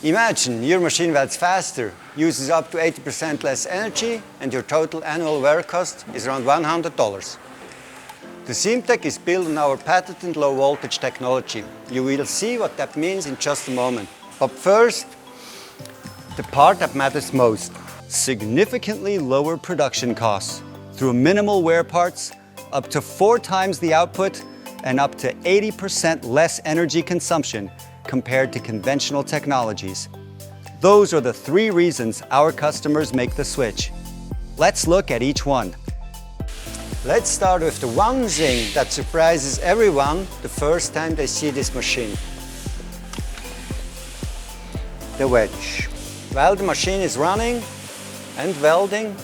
Imagine your machine welds faster, uses up to 80% less energy, and your total annual wear cost is around $100. The SEAMTEK is built on our patented low voltage technology. You will see what that means in just a moment. But first, the part that matters most. Significantly lower production costs through minimal wear parts, up to 4 times the output, and up to 80% less energy consumption compared to conventional technologies. Those are the 3 reasons our customers make the switch. Let's look at each one. Let's start with the one thing that surprises everyone the first time they see this machine. The wedge. While the machine is running and welding,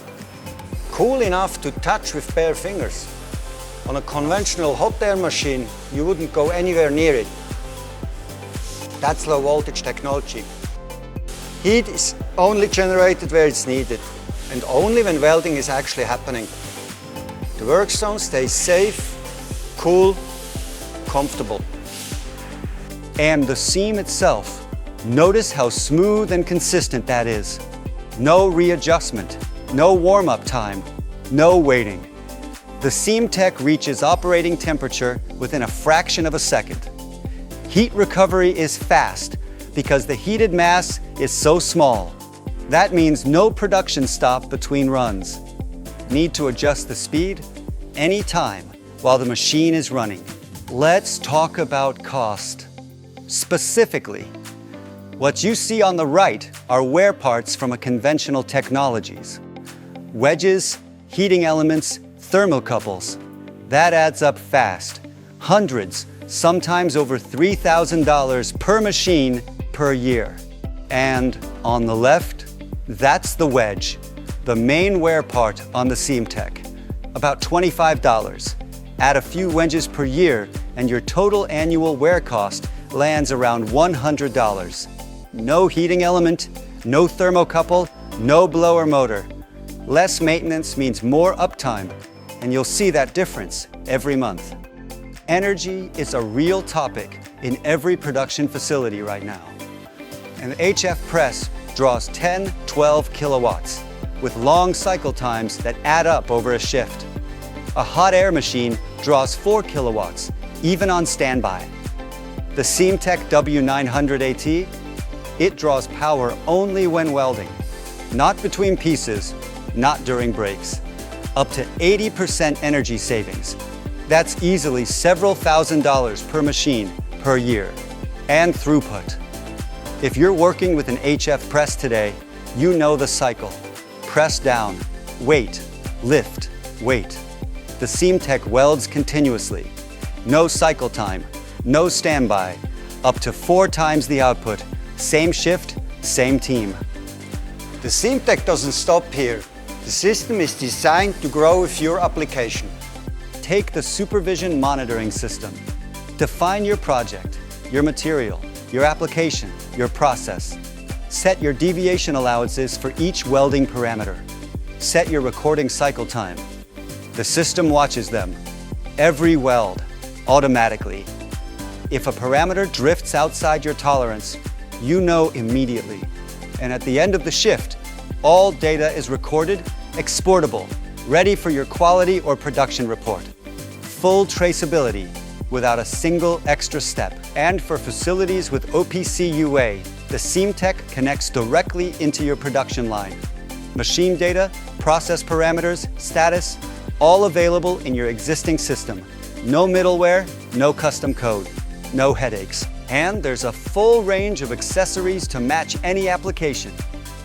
cool enough to touch with bare fingers. On a conventional hot air machine, you wouldn't go anywhere near it. That's low voltage technology. Heat is only generated where it's needed, and only when welding is actually happening. The workzone stays safe, cool, comfortable. And the seam itself, notice how smooth and consistent that is. No readjustment, no warm-up time, no waiting. The SEAMTEK reaches operating temperature within a fraction of a second. Heat recovery is fast because the heated mass is so small. That means no production stop between runs. Need to adjust the speed anytime while the machine is running. Let's talk about cost. Specifically, what you see on the right are wear parts from a conventional technologies. Wedges, heating elements, thermocouples. That adds up fast. Hundreds, sometimes over $3,000 per machine per year. And on the left, that's the wedge, the main wear part on the SEAMTEK. About $25. Add a few wedges per year and your total annual wear cost lands around $100. No heating element, no thermocouple, no blower motor. Less maintenance means more uptime, and you'll see that difference every month. Energy is a real topic in every production facility right now. An HF press draws 10, 12 kilowatts with long cycle times that add up over a shift. A hot air machine draws 4 kilowatts, even on standby. The SEAMTEK W-900 AT, it draws power only when welding, not between pieces, not during breaks. Up to 80% energy savings. That's easily several $1,000s per machine per year. And throughput. If you're working with an HF press today, you know the cycle. Press down, wait, lift, wait. The SEAMTEK welds continuously. No cycle time, no standby. Up to 4 times the output. Same shift, same team. The SEAMTEK doesn't stop here. The system is designed to grow with your application. Take the supervision monitoring system. Define your project, your material, your application, your process. Set your deviation allowances for each welding parameter. Set your recording cycle time. The system watches them, every weld, automatically. If a parameter drifts outside your tolerance, you know immediately. And at the end of the shift, all data is recorded, exportable, ready for your quality or production report. Full traceability without a single extra step. And for facilities with OPC UA, the SEAMTEK connects directly into your production line. Machine data, process parameters, status, all available in your existing system. No middleware, no custom code, no headaches. And there's a full range of accessories to match any application.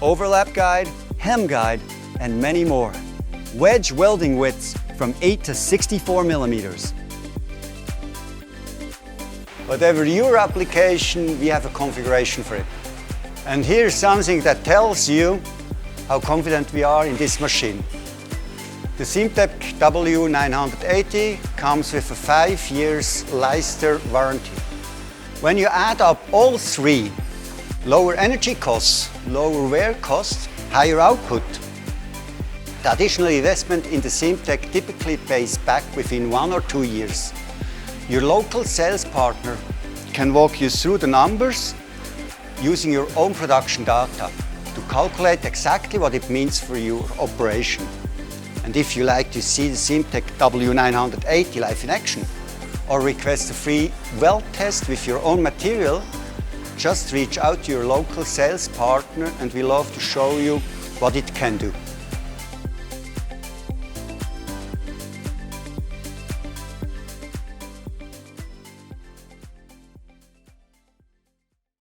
Overlap guide, hem guide, and many more. Wedge welding widths from 8 to 64 millimeters. Whatever your application, we have a configuration for it. And here's something that tells you how confident we are in this machine. The SEAMTEK W-900 AT comes with a 5 years Leister warranty. When you add up all 3, lower energy costs, lower wear costs, higher output, the additional investment in the SEAMTEK typically pays back within 1 or 2 years. Your local sales partner can walk you through the numbers, using your own production data to calculate exactly what it means for your operation. And if you like to see the SEAMTEK W-900 AT live in action, or request a free weld test with your own material, just reach out to your local sales partner and we'll love to show you what it can do.